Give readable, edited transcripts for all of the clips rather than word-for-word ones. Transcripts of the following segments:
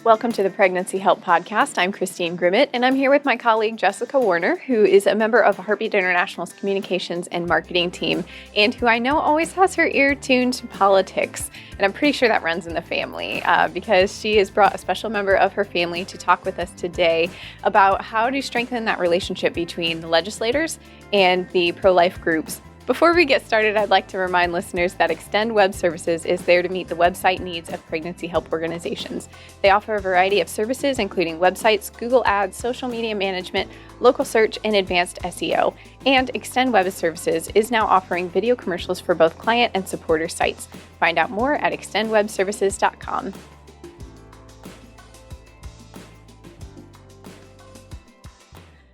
Welcome to the Pregnancy Help Podcast. I'm Christine Grimmett, and I'm here with my colleague Jessica Warner, who is a member of Heartbeat International's communications and marketing team, and who I know always has her ear tuned to politics. And I'm pretty sure that runs in the family because she has brought a special member of her family to talk with us today about how to strengthen that relationship between the legislators and the pro-life groups. Before we get started, I'd like to remind listeners that Extend Web Services is there to meet the website needs of pregnancy help organizations. They offer a variety of services, including websites, Google Ads, social media management, local search, and advanced SEO. And Extend Web Services is now offering video commercials for both client and supporter sites. Find out more at extendwebservices.com.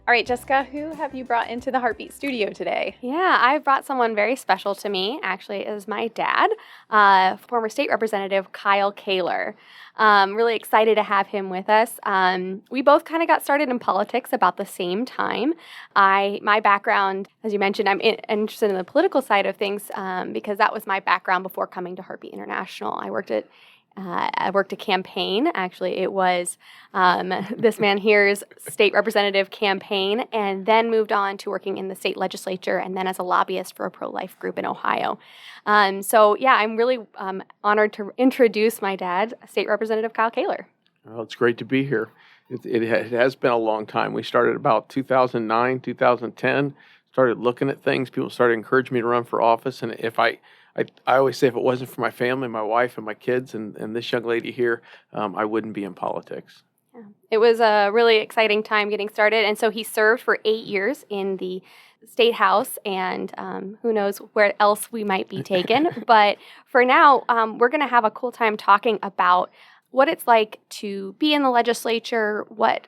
All right, Jessica, who have you brought into the Heartbeat studio today? Yeah, I've brought someone very special to me. Actually, is my dad, former state representative Kyle Koehler. Really excited to have him with us. We both kind of got started in politics about the same time. My background, as you mentioned, I'm interested in the political side of things because that was my background before coming to Heartbeat International. I worked a campaign. Actually, it was this man here's state representative campaign, and then moved on to working in the state legislature and then as a lobbyist for a pro-life group in Ohio. I'm really honored to introduce my dad, State Representative Kyle Koehler. Well, it's great to be here. It has been a long time. We started about 2009, 2010, started looking at things. People started encouraging me to run for office, and I always say if it wasn't for my family, my wife and my kids and this young lady here, I wouldn't be in politics. Yeah. It was a really exciting time getting started. And so he served for 8 years in the state house, and who knows where else we might be taken. But for now, we're going to have a cool time talking about what it's like to be in the legislature, what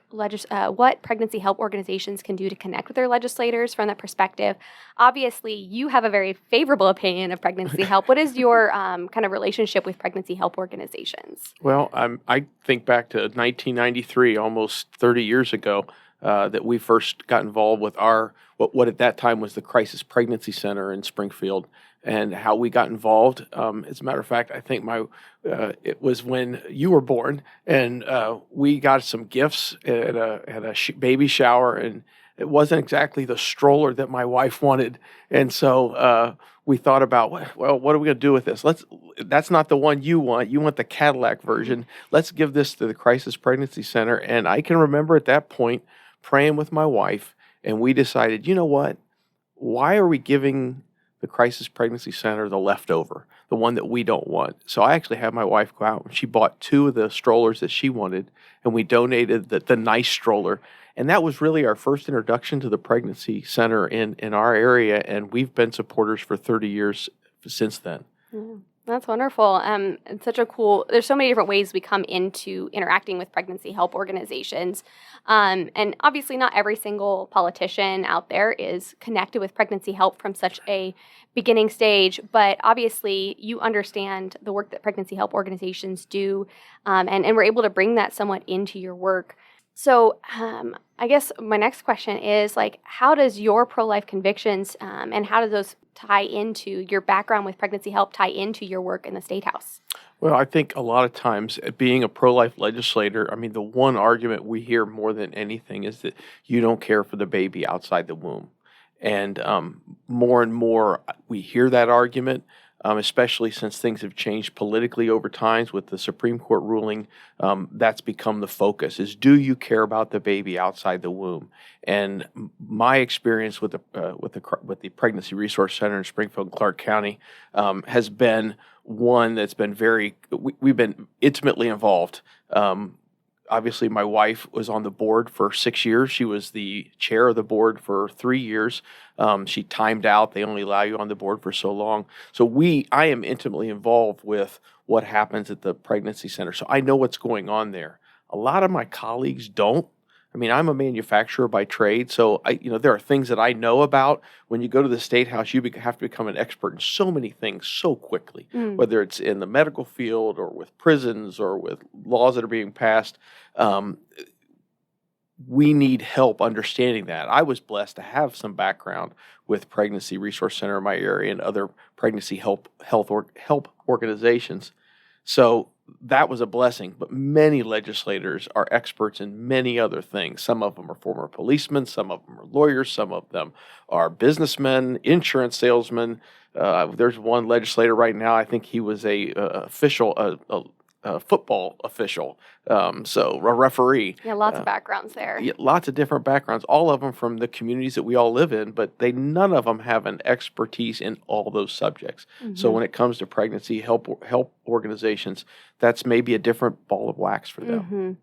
pregnancy help organizations can do to connect with their legislators from that perspective. Obviously, you have a very favorable opinion of pregnancy help. What is your kind of relationship with pregnancy help organizations? Well, I think back to 1993, almost 30 years ago, that we first got involved with what at that time was the Crisis Pregnancy Center in Springfield, and how we got involved. As a matter of fact, I think it was when you were born, and we got some gifts at a baby shower, and it wasn't exactly the stroller that my wife wanted, and so we thought about, well, what are we going to do with this? That's not the one you want. You want the Cadillac version. Let's give this to the Crisis Pregnancy Center. And I can remember at that point praying with my wife, and we decided, you know what? Why are we giving the Crisis Pregnancy Center the leftover, the one that we don't want? So I actually had my wife go out and she bought 2 of the strollers that she wanted, and we donated the nice stroller. And that was really our first introduction to the pregnancy center in our area, and we've been supporters for 30 years since then. Mm-hmm. That's wonderful. It's such a there's so many different ways we come into interacting with pregnancy help organizations. And obviously not every single politician out there is connected with pregnancy help from such a beginning stage, but obviously you understand the work that pregnancy help organizations do, and we're able to bring that somewhat into your work. So I guess my next question is, how does your pro-life convictions and how do those tie into your background with pregnancy help, tie into your work in the State House? Well, I think a lot of times being a pro-life legislator, the one argument we hear more than anything is that you don't care for the baby outside the womb. And more and more we hear that argument, especially since things have changed politically over time with the Supreme Court ruling. That's become the focus, is do you care about the baby outside the womb? And my experience with the Pregnancy Resource Center in Springfield and Clark County has been one that's been we've been intimately involved. Obviously, my wife was on the board for 6 years. She was the chair of the board for 3 years. She timed out. They only allow you on the board for so long. So I am intimately involved with what happens at the pregnancy center. So I know what's going on there. A lot of my colleagues don't. I'm a manufacturer by trade, so there are things that I know about. When you go to the State House, you have to become an expert in so many things so quickly, whether it's in the medical field or with prisons or with laws that are being passed. We need help understanding that. I was blessed to have some background with Pregnancy Resource Center in my area and other pregnancy help organizations. So that was a blessing. But many legislators are experts in many other things. Some of them are former policemen, some of them are lawyers, some of them are businessmen, insurance salesmen. There's one legislator right now, I think he was a football official, so a referee. Yeah, lots of backgrounds there. Yeah, lots of different backgrounds, all of them from the communities that we all live in, but none of them have an expertise in all those subjects. So when it comes to pregnancy help organizations, that's maybe a different ball of wax for them.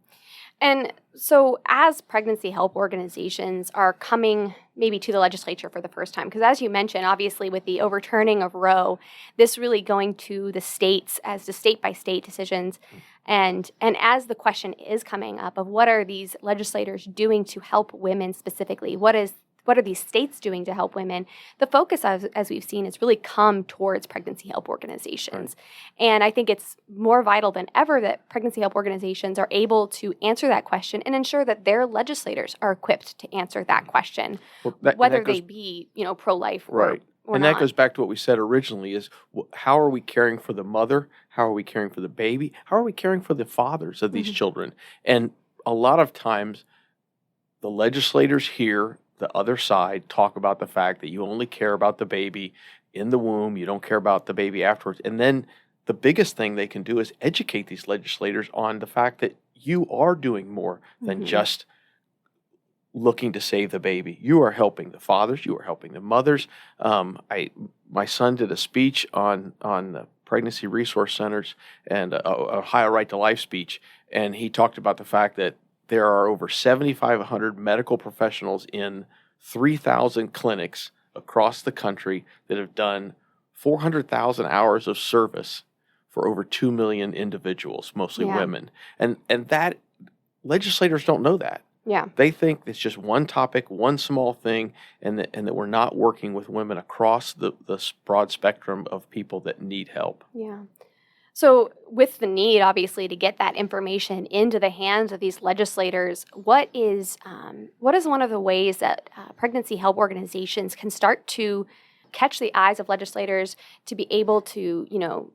And so as pregnancy help organizations are coming maybe to the legislature for the first time, because as you mentioned, obviously with the overturning of Roe, this really going to the states as the state-by-state decisions, and as the question is coming up of what are these legislators doing to help women specifically, what are these states doing to help women? The focus, as we've seen, has really come towards pregnancy help organizations. Right. And I think it's more vital than ever that pregnancy help organizations are able to answer that question and ensure that their legislators are equipped to answer that question, whether they be, pro-life or and not. that goes back to what we said originally is how are we caring for the mother? How are we caring for the baby? How are we caring for the fathers of these children? And a lot of times the legislators hear the other side talk about the fact that you only care about the baby in the womb, you don't care about the baby afterwards. And then the biggest thing they can do is educate these legislators on the fact that you are doing more than just looking to save the baby. You are helping the fathers, you are helping the mothers. My son did a speech on the pregnancy resource centers and a Ohio Right to Life speech, and he talked about the fact that there are over 7,500 medical professionals in 3,000 clinics across the country that have done 400,000 hours of service for over 2 million individuals, mostly women. And that legislators don't know that. Yeah. They think it's just one topic, one small thing, and that we're not working with women across the broad spectrum of people that need help. Yeah. So with the need, obviously, to get that information into the hands of these legislators, what is one of the ways that pregnancy help organizations can start to catch the eyes of legislators to be able to,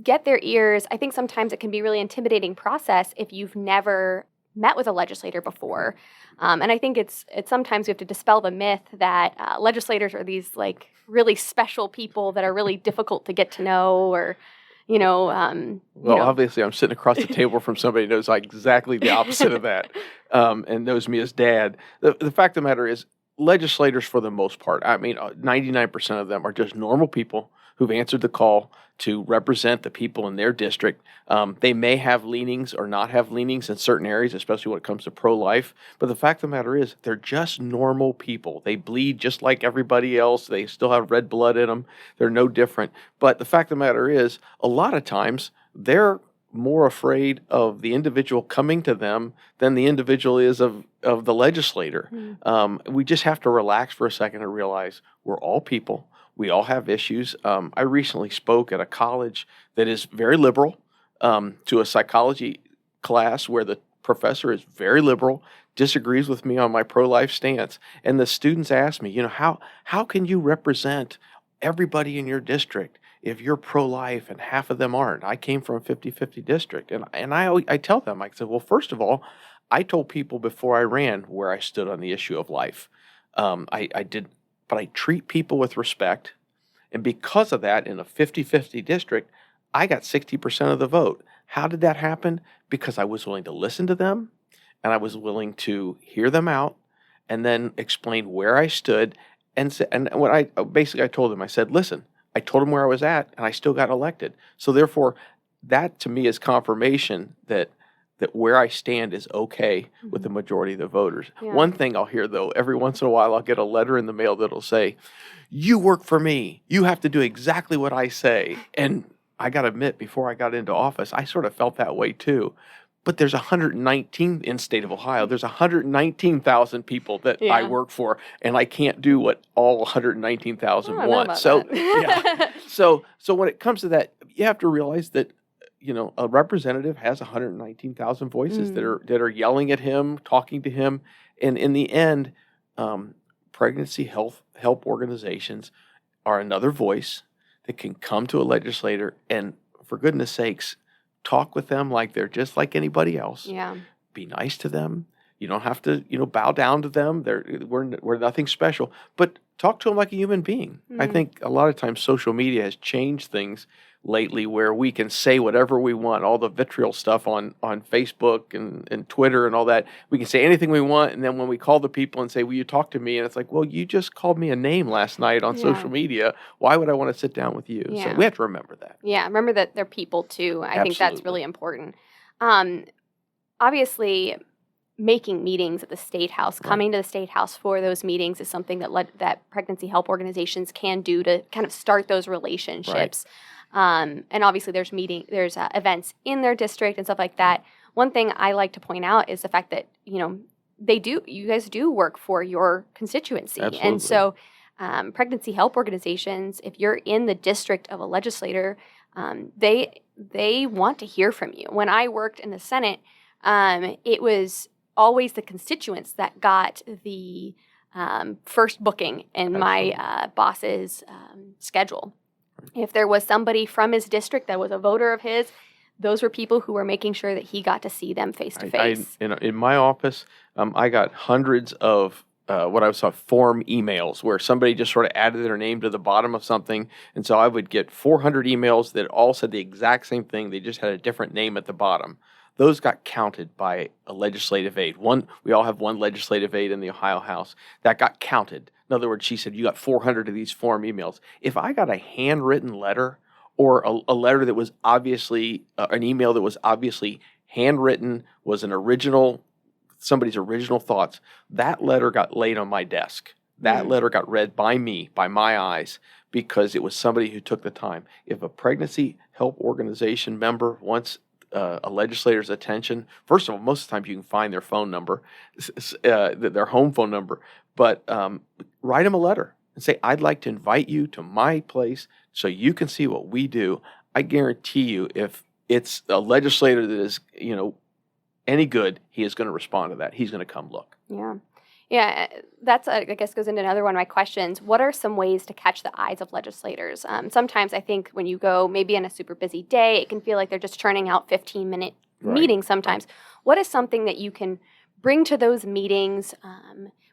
get their ears? I think sometimes it can be a really intimidating process if you've never met with a legislator before. And I think it's sometimes we have to dispel the myth that legislators are these like really special people that are really difficult to get to know or obviously I'm sitting across the table from somebody who knows exactly the opposite of that, and knows me as dad. The fact of the matter is, legislators, for the most part, 99% of them are just normal people who've answered the call to represent the people in their district. They may have leanings or not have leanings in certain areas, especially when it comes to pro-life. But the fact of the matter is, they're just normal people. They bleed just like everybody else. They still have red blood in them. They're no different. But the fact of the matter is, a lot of times, they're more afraid of the individual coming to them than the individual is of the legislator. We just have to relax for a second and realize we're all people. We all have issues. I recently spoke at a college that is very liberal to a psychology class where the professor is very liberal, disagrees with me on my pro-life stance. And the students asked me, how can you represent everybody in your district if you're pro-life and half of them aren't? I came from a 50-50 district. And I tell them, I said, well, first of all, I told people before I ran where I stood on the issue of life. I did. But I treat people with respect. And because of that, in a 50-50 district, I got 60% of the vote. How did that happen? Because I was willing to listen to them, and I was willing to hear them out, and then explain where I stood. And when I told them, I said, listen, I told them where I was at, and I still got elected. So therefore, that to me is confirmation that where I stand is okay with the majority of the voters. Yeah. One thing I'll hear, though, every once in a while, I'll get a letter in the mail that'll say, you work for me. You have to do exactly what I say. And I got to admit, before I got into office, I sort of felt that way, too. But there's 119 in the state of Ohio. There's 119,000 people that I work for, and I can't do what all 119,000 want. So, so when it comes to that, you have to realize that a representative has 119,000 voices that are yelling at him, talking to him, and in the end, pregnancy help organizations are another voice that can come to a legislator and, for goodness sakes, talk with them like they're just like anybody else. Yeah. Be nice to them. You don't have to, bow down to them. We're nothing special, but talk to them like a human being. I think a lot of times social media has changed things lately where we can say whatever we want, all the vitriol stuff on Facebook and Twitter and all that. We can say anything we want, and then when we call the people and say, will you talk to me? And it's like, well, you just called me a name last night on social media. Why would I want to sit down with you? Yeah. So we have to remember that. Yeah, remember that they're people too. I think that's really important. Obviously, making meetings at the State House, coming to the State House for those meetings is something that pregnancy help organizations can do to kind of start those relationships. And obviously there's events in their district and stuff like that. One thing I like to point out is the fact that, you guys do work for your constituency. Absolutely. And so pregnancy help organizations, if you're in the district of a legislator, they want to hear from you. When I worked in the Senate, it was always the constituents that got the first booking in my boss's schedule. If there was somebody from his district that was a voter of his, those were people who were making sure that he got to see them face to face. In my office, I got hundreds of what I would call form emails where somebody just sort of added their name to the bottom of something. And so I would get 400 emails that all said the exact same thing. They just had a different name at the bottom. Those got counted by a legislative aide. We all have one legislative aide in the Ohio House. That got counted. In other words, she said, you got 400 of these form emails. If I got a handwritten letter or a letter that was obviously, an email that was obviously handwritten, was somebody's original thoughts, that letter got laid on my desk. That letter got read by me, by my eyes, because it was somebody who took the time. If a pregnancy help organization member wants a legislator's attention, first of all, most of the time you can find their phone number, their home phone number, but write them a letter and say, I'd like to invite you to my place so you can see what we do. I guarantee you, if it's a legislator that is, any good, he is going to respond to that. He's going to come look. Yeah. Yeah, that's, I guess, goes into another one of my questions. What are some ways to catch the eyes of legislators? Sometimes I think when you go maybe on a super busy day, it can feel like they're just churning out 15-minute meetings sometimes. What is something that you can bring to those meetings,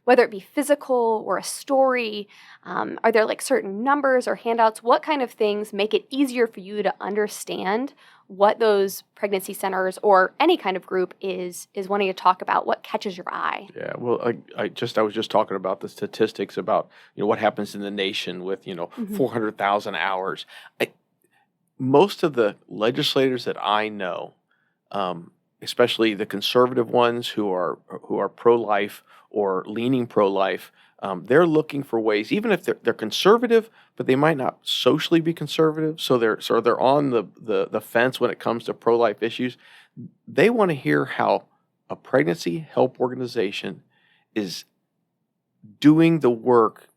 whether it be physical or a story? Are there like certain numbers or handouts? What kind of things make it easier for you to understand what those pregnancy centers or any kind of group is wanting to talk about? What catches your eye? Yeah, well, I was just talking about the statistics about what happens in the nation with 400,000 hours. Most of the legislators that I know, especially the conservative ones who are pro-life or leaning pro-life, they're looking for ways, even if they're conservative, but they might not socially be conservative. So they're on the fence when it comes to pro-life issues. They want to hear how a pregnancy help organization is doing the work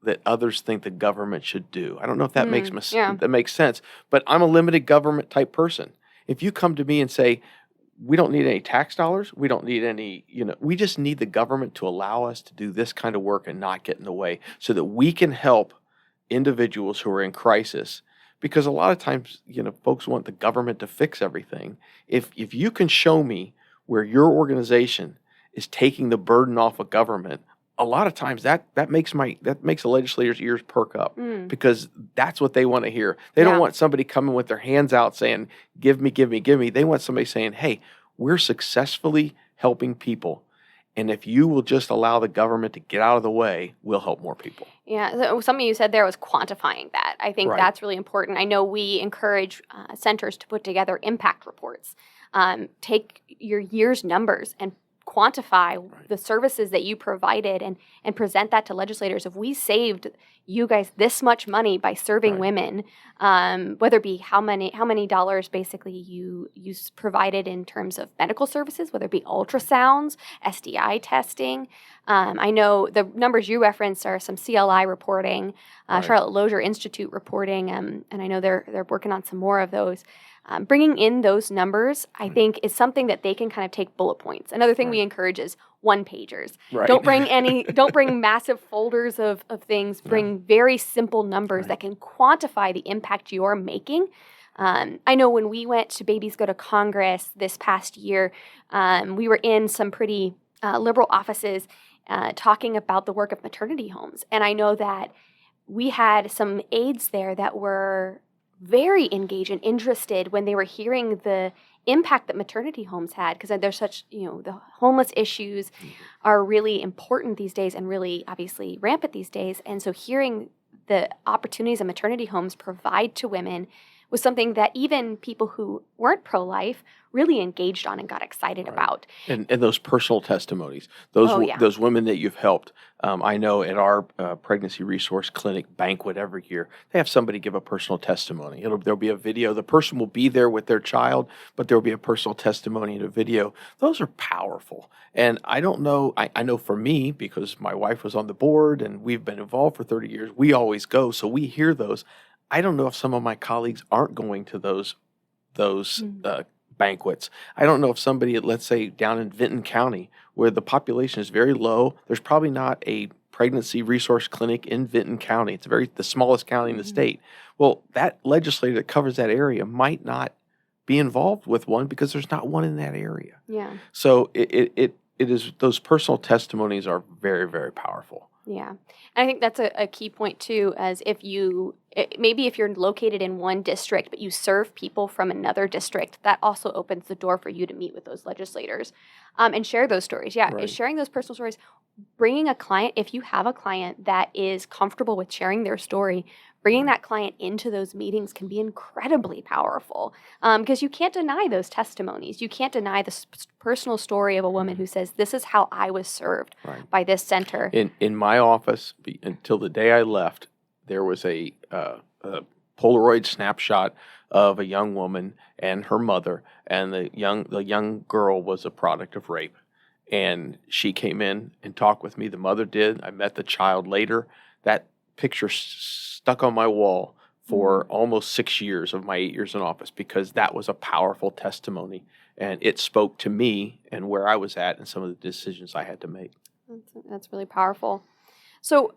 that others think the government should do. I don't know if that that makes sense, but I'm a limited government type person. If you come to me and say, we don't need any tax dollars. We don't need any, we just need the government to allow us to do this kind of work and not get in the way so that we can help individuals who are in crisis. Because a lot of times, folks want the government to fix everything. If you can show me where your organization is taking the burden off of government, a lot of times that makes a legislator's ears perk up because that's what they want to hear. They don't want somebody coming with their hands out saying, give me, give me, give me. They want somebody saying, hey, we're successfully helping people. And if you will just allow the government to get out of the way, we'll help more people. Yeah, so something you said there was quantifying that. I think that's really important. I know we encourage centers to put together impact reports. Take your year's numbers and quantify the services that you provided and present that to legislators. If we saved you guys this much money by serving women, whether it be how many dollars basically you provided in terms of medical services, whether it be ultrasounds, STI testing. I know the numbers you referenced are some CLI reporting, Charlotte Lozier Institute reporting, and I know they're working on some more of those. Bringing in those numbers, I think, is something that they can kind of take bullet points. Another thing we encourage is one-pagers. Right. Don't bring massive folders of things. Bring very simple numbers that can quantify the impact you're making. I know when we went to Babies Go to Congress this past year, we were in some pretty liberal offices talking about the work of maternity homes. And I know that we had some aides there that were very engaged and interested when they were hearing the impact that maternity homes had, because there's such, the homeless issues are really important these days and really obviously rampant these days. And so hearing the opportunities that maternity homes provide to women was something that even people who weren't pro-life really engaged on and got excited about. And those personal testimonies, those women that you've helped. I know at our pregnancy resource clinic banquet every year, they have somebody give a personal testimony. There'll be a video. The person will be there with their child, but there'll be a personal testimony in a video. Those are powerful. And I don't know, I know for me, because my wife was on the board and we've been involved for 30 years, we always go, so we hear those. I don't know if some of my colleagues aren't going to those banquets. I don't know if somebody, let's say down in Vinton County, where the population is very low, there's probably not a pregnancy resource clinic in Vinton County. It's the smallest county in the state. Well, that legislator that covers that area might not be involved with one because there's not one in that area. Yeah. So it is, those personal testimonies are very, very powerful. Yeah. And I think that's a key point too, as if maybe if you're located in one district, but you serve people from another district, that also opens the door for you to meet with those legislators and share those stories. Yeah. Right. Sharing those personal stories, bringing a client, if you have a client that is comfortable with sharing their story, bringing that client into those meetings can be incredibly powerful because you can't deny those testimonies. You can't deny the personal story of a woman who says, this is how I was served by this center. In my office, until the day I left, there was a Polaroid snapshot of a young woman and her mother, and the young girl was a product of rape. And she came in and talked with me. The mother did. I met the child later. That picture stuck on my wall for almost 6 years of my 8 years in office because that was a powerful testimony, and it spoke to me and where I was at and some of the decisions I had to make. That's really powerful. So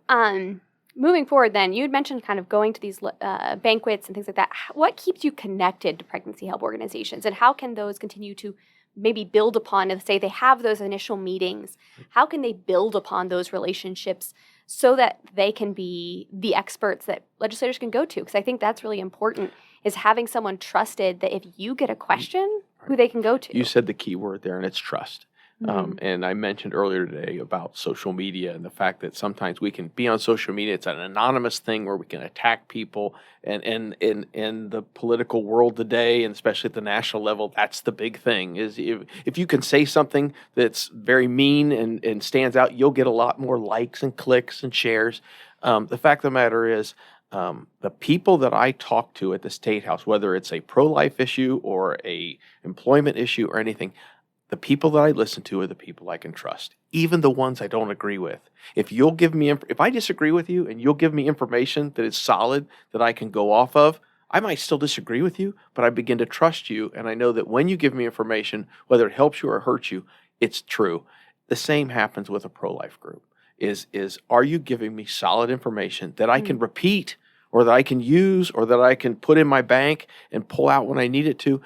moving forward then, you had mentioned kind of going to these banquets and things like that. What keeps you connected to pregnancy help organizations, and how can those continue to maybe build upon, and say they have those initial meetings, how can they build upon those relationships so that they can be the experts that legislators can go to? Because I think that's really important, is having someone trusted that if you get a question, who they can go to. You said the key word there, and it's trust. And I mentioned earlier today about social media and the fact that sometimes we can be on social media. It's an anonymous thing where we can attack people. And in the political world today, and especially at the national level, that's the big thing. Is if you can say something that's very mean and stands out, you'll get a lot more likes and clicks and shares. The fact of the matter is, the people that I talk to at the State House, whether it's a pro-life issue or a employment issue or anything, the people that I listen to are the people I can trust, even the ones I don't agree with. If you'll give me, if I disagree with you and you'll give me information that is solid that I can go off of, I might still disagree with you, but I begin to trust you, and I know that when you give me information, whether it helps you or hurts you, it's true. The same happens with a pro-life group. Is are you giving me solid information that I can repeat, or that I can use, or that I can put in my bank and pull out when I need it to?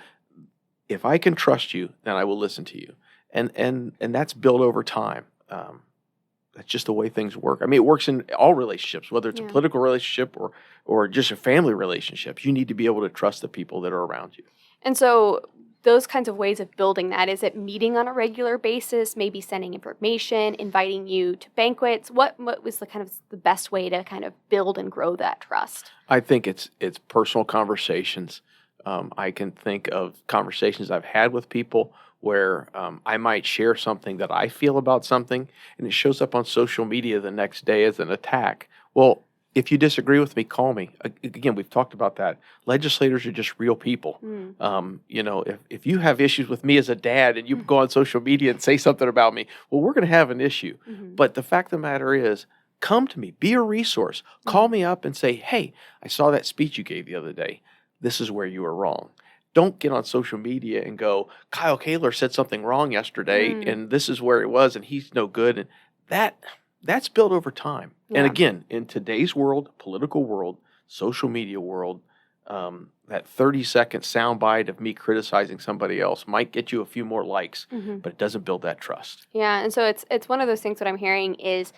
If I can trust you, then I will listen to you. And that's built over time. That's just the way things work. I mean, it works in all relationships, whether it's a political relationship or just a family relationship. You need to be able to trust the people that are around you. And so those kinds of ways of building that, is it meeting on a regular basis, maybe sending information, inviting you to banquets? What was the best way to kind of build and grow that trust? I think it's personal conversations. I can think of conversations I've had with people where I might share something that I feel about something, and it shows up on social media the next day as an attack. Well, if you disagree with me, call me. Again, we've talked about that. Legislators are just real people. If you have issues with me as a dad and you go on social media and say something about me, well, we're going to have an issue. But the fact of the matter is, come to me. Be a resource. Call me up and say, hey, I saw that speech you gave the other day. This is where you were wrong. Don't get on social media and go, Kyle Koehler said something wrong yesterday, and this is where it was, and he's no good. And that's built over time. Yeah. And again, in today's world, political world, social media world, that 30-second soundbite of me criticizing somebody else might get you a few more likes, but it doesn't build that trust. Yeah, and so it's one of those things that I'm hearing is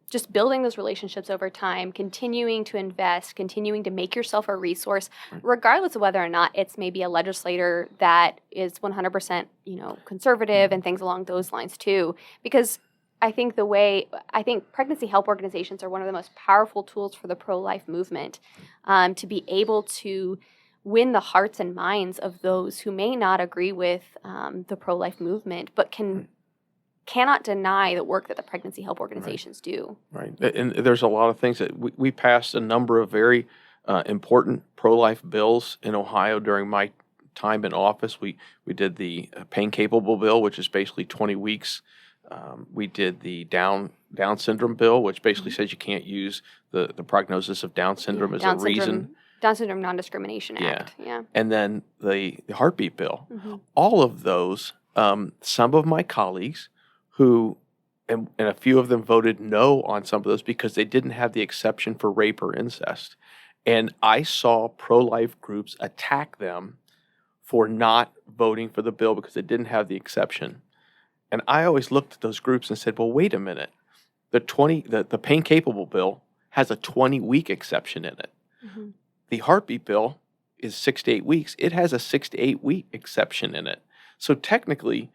just building those relationships over time, continuing to invest, continuing to make yourself a resource, regardless of whether or not it's maybe a legislator that is 100%, conservative and things along those lines too. Because I think pregnancy help organizations are one of the most powerful tools for the pro-life movement, to be able to win the hearts and minds of those who may not agree with the pro-life movement, but cannot deny the work that the pregnancy help organizations do. Right. And there's a lot of things that we passed a number of very important pro-life bills in Ohio during my time in office. We did the pain-capable bill, which is basically 20 weeks. We did the Down syndrome bill, which basically says you can't use the prognosis of Down syndrome as a reason. Down Syndrome Non-Discrimination Act. Yeah. And then the heartbeat bill. All of those, some of my colleagues who, and a few of them voted no on some of those because they didn't have the exception for rape or incest. And I saw pro-life groups attack them for not voting for the bill because it didn't have the exception. And I always looked at those groups and said, well, wait a minute. The pain-capable bill has a 20-week exception in it. The heartbeat bill is 6 to 8 weeks. It has a 6 to 8 week exception in it. So technically,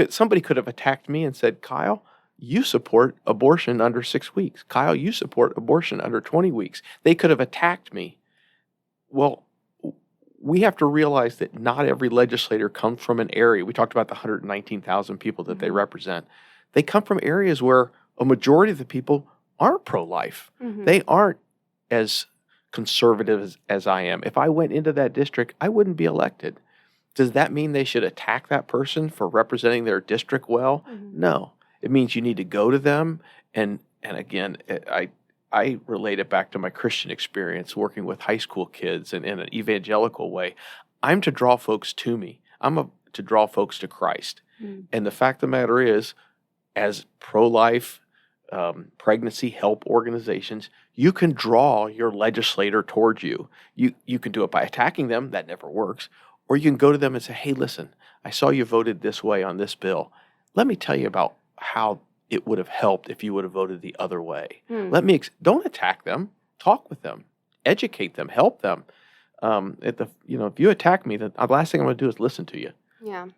somebody could have attacked me and said, Kyle, you support abortion under 6 weeks. Kyle, you support abortion under 20 weeks. They could have attacked me. Well, we have to realize that not every legislator comes from an area. We talked about the 119,000 people that they represent. They come from areas where a majority of the people aren't pro-life. They aren't as conservative as I am. If I went into that district, I wouldn't be elected. Does that mean they should attack that person for representing their district well? No. It means you need to go to them. And again, I relate it back to my Christian experience working with high school kids and in an evangelical way. I'm to draw folks to me. To draw folks to Christ. And the fact of the matter is, as pro-life pregnancy help organizations, you can draw your legislator towards you. You can do it by attacking them. That never works. Or you can go to them and say, hey, listen, I saw you voted this way on this bill. Let me tell you about how it would have helped if you would have voted the other way. Don't attack them. Talk with them. Educate them. Help them. If you attack me, the last thing I'm going to do is listen to you. Yeah.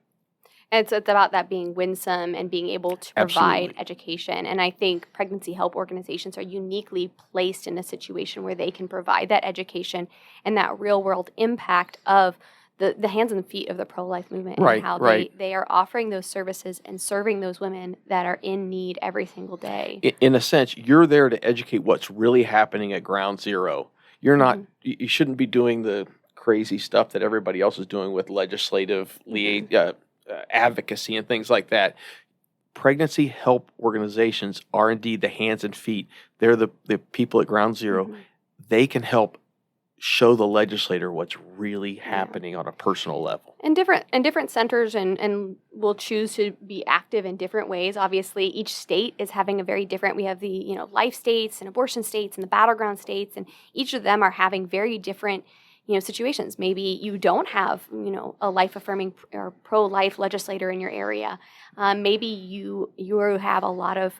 And it's about that being winsome and being able to provide education. And I think pregnancy help organizations are uniquely placed in a situation where they can provide that education and that real world impact of the hands and feet of the pro-life movement, and how they are offering those services and serving those women that are in need every single day. In a sense, you're there to educate what's really happening at ground zero. You're not. You shouldn't be doing the crazy stuff that everybody else is doing with legislative advocacy and things like that. Pregnancy help organizations are indeed the hands and feet. They're the people at ground zero. They can help show the legislator what's really happening on a personal level. And different centers and will choose to be active in different ways. Obviously, each state is having a very different. We have the life states and abortion states and the battleground states, and each of them are having very different situations. Maybe you don't have a life-affirming or pro-life legislator in your area. Maybe you have a lot of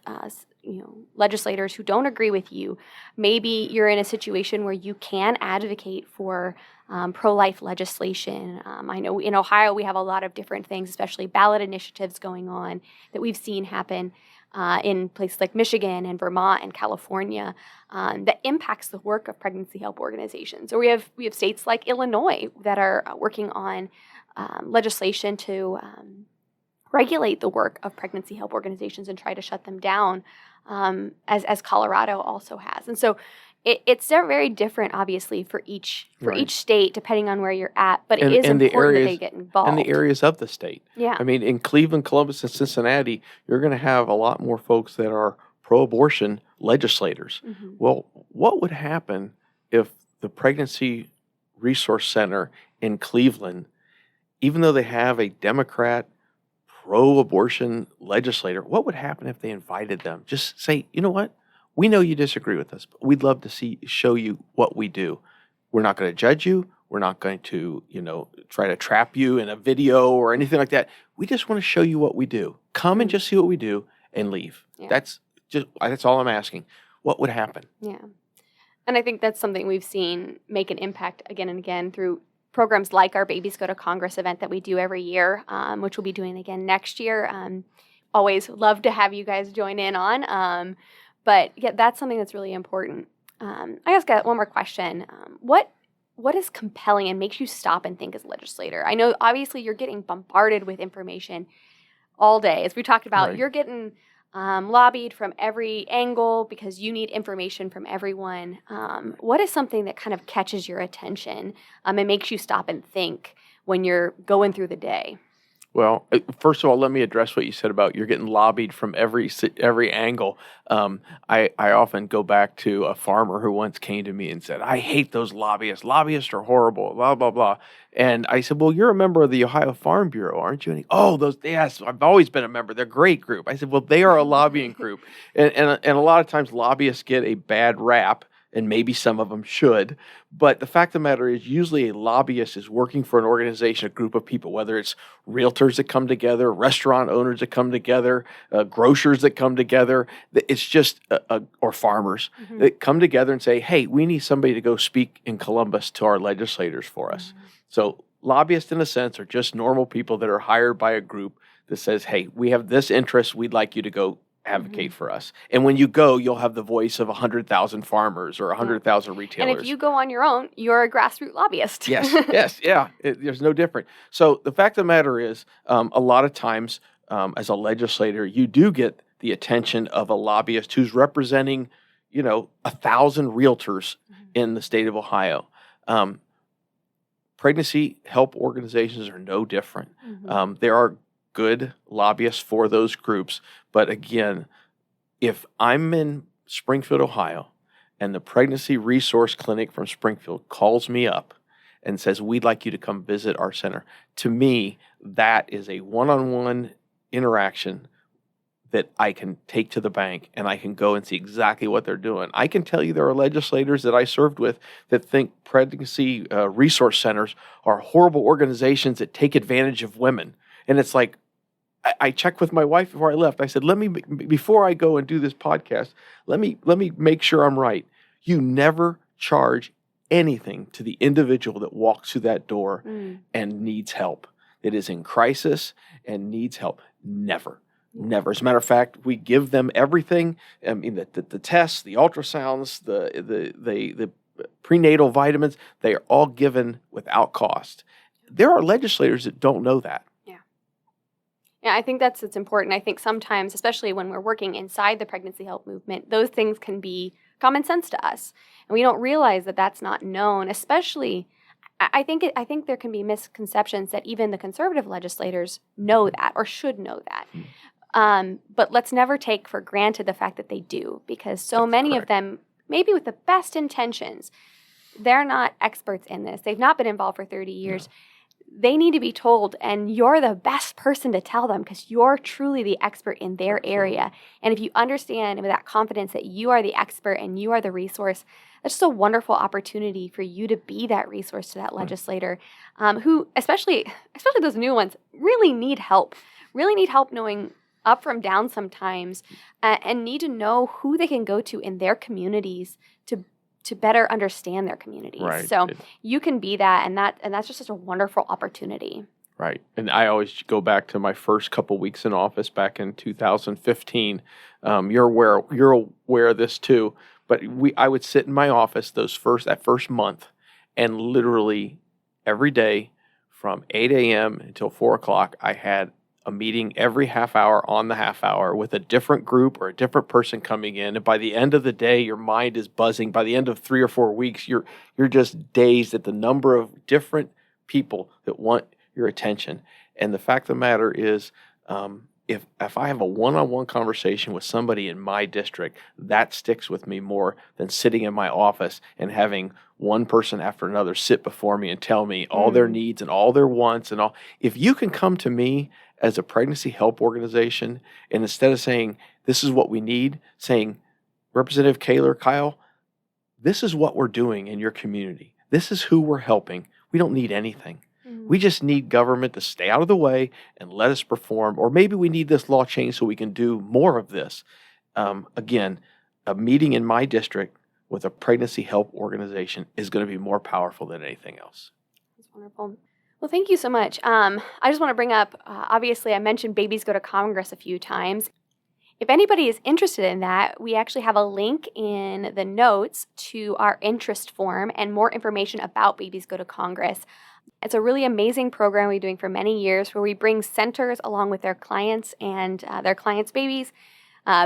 legislators who don't agree with you. Maybe you're in a situation where you can advocate for pro-life legislation. I know in Ohio we have a lot of different things, especially ballot initiatives going on that we've seen happen in places like Michigan and Vermont and California that impacts the work of pregnancy help organizations. Or we have states like Illinois that are working on legislation to regulate the work of pregnancy help organizations and try to shut them down, as Colorado also has. And so it's very different, obviously, for each state, depending on where you're at. But it is important that they get involved. And the areas of the state. Yeah. I mean, in Cleveland, Columbus, and Cincinnati, you're going to have a lot more folks that are pro-abortion legislators. Well, what would happen if the Pregnancy Resource Center in Cleveland, even though they have a Democrat pro-abortion legislator, what would happen if they invited them? Just say, you know what? We know you disagree with us, but we'd love to show you what we do. We're not going to judge you. We're not going to, try to trap you in a video or anything like that. We just want to show you what we do. Come and just see what we do and leave. Yeah. That's all I'm asking. What would happen? Yeah. And I think that's something we've seen make an impact again and again through programs like our Babies Go to Congress event that we do every year, which we'll be doing again next year. Always love to have you guys join in on. But yeah, that's something that's really important. I just got one more question. What is compelling and makes you stop and think as a legislator? I know obviously you're getting bombarded with information all day. As we talked about, Right. You're getting lobbied from every angle because you need information from everyone. What is something that kind of catches your attention and makes you stop and think when you're going through the day? Well, first of all, let me address what you said about you're getting lobbied from every angle. I often go back to a farmer who once came to me and said, "I hate those lobbyists. Lobbyists are horrible, blah, blah, blah." And I said, "Well, you're a member of the Ohio Farm Bureau, aren't you?" And yes, I've always been a member. They're a great group. I said, "Well, they are a lobbying group." And a lot of times lobbyists get a bad rap, and maybe some of them should. But the fact of the matter is usually a lobbyist is working for an organization, a group of people, whether it's realtors that come together, restaurant owners that come together, grocers that come together. It's just, or farmers that come together and say, "Hey, we need somebody to go speak in Columbus to our legislators for us." So lobbyists, in a sense, are just normal people that are hired by a group that says, "Hey, we have this interest. We'd like you to go advocate for us." And when you go, you'll have the voice of 100,000 farmers or 100,000 retailers. And if you go on your own, you're a grassroots lobbyist. Yes, yeah. There's no different. So the fact of the matter is, a lot of times as a legislator, you do get the attention of a lobbyist who's representing, 1,000 realtors in the state of Ohio. Pregnancy help organizations are no different. There are good lobbyists for those groups. But again, if I'm in Springfield, Ohio, and the Pregnancy Resource Clinic from Springfield calls me up and says, "We'd like you to come visit our center," to me, that is a one-on-one interaction that I can take to the bank and I can go and see exactly what they're doing. I can tell you there are legislators that I served with that think pregnancy resource centers are horrible organizations that take advantage of women. And it's like, I checked with my wife before I left. I said, before I go and do this podcast, let me make sure I'm right. You never charge anything to the individual that walks through that door and needs help. That is in crisis and needs help. Never. As a matter of fact, we give them everything. I mean, the tests, the ultrasounds, the prenatal vitamins, they are all given without cost. There are legislators that don't know that. Yeah, I think it's important. I think sometimes, especially when we're working inside the pregnancy help movement, those things can be common sense to us. And we don't realize that that's not known, especially, I think there can be misconceptions that even the conservative legislators know that or should know that. But let's never take for granted the fact that they do, because so That's many correct. of them, maybe with the best intentions, they're not experts in this. They've not been involved for 30 years. No. They need to be told, and you're the best person to tell them because you're truly the expert in their area. And if you understand with that confidence that you are the expert and you are the resource, that's just a wonderful opportunity for you to be that resource to that legislator who, especially those new ones, really need help knowing up from down sometimes and need to know who they can go to in their communities to better understand their communities. Right. So you can be that, and that's just such a wonderful opportunity. Right. And I always go back to my first couple weeks in office back in 2015. You're aware of this too, but I would sit in my office that first month, and literally every day from 8 a.m. until 4 o'clock, I had a meeting every half hour on the half hour with a different group or a different person coming in. And by the end of the day, your mind is buzzing. By the end of 3 or 4 weeks, you're just dazed at the number of different people that want your attention. And the fact of the matter is, if I have a one-on-one conversation with somebody in my district, that sticks with me more than sitting in my office and having one person after another sit before me and tell me all their needs and all their wants and all. If you can come to me as a pregnancy help organization, and instead of saying, "This is what we need," saying, "Representative Koehler, Kyle, this is what we're doing in your community. This is who we're helping. We don't need anything. We just need government to stay out of the way and let us perform. Or maybe we need this law changed so we can do more of this. Again, a meeting in my district with a pregnancy help organization is going to be more powerful than anything else. That's wonderful. Well, thank you so much. I just want to bring up, obviously, I mentioned Babies Go to Congress a few times. If anybody is interested in that, we actually have a link in the notes to our interest form and more information about Babies Go to Congress. It's a really amazing program we've been doing for many years where we bring centers along with their clients and their clients' babies.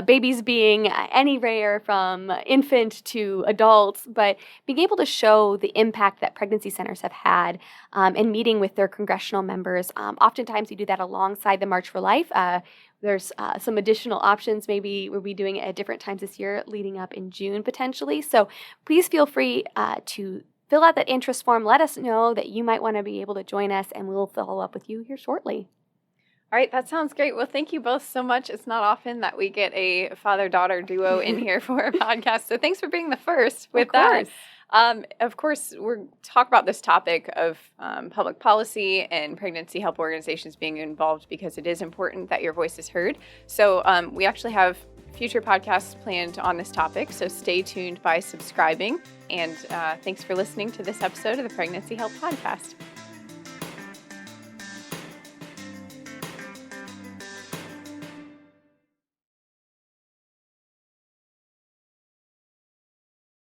Babies being anywhere from infant to adults, but being able to show the impact that pregnancy centers have had and meeting with their congressional members. Oftentimes we do that alongside the March for Life. There's some additional options. Maybe we'll be doing it at different times this year, leading up in June potentially. So please feel free to fill out that interest form. Let us know that you might want to be able to join us, and we'll follow up with you here shortly. All right, that sounds great. Well, thank you both so much. It's not often that we get a father-daughter duo in here for a podcast, so thanks for being the first with that. Of course, we're talking about this topic of public policy and pregnancy help organizations being involved because it is important that your voice is heard. So we actually have future podcasts planned on this topic, so stay tuned by subscribing. And thanks for listening to this episode of the Pregnancy Help Podcast.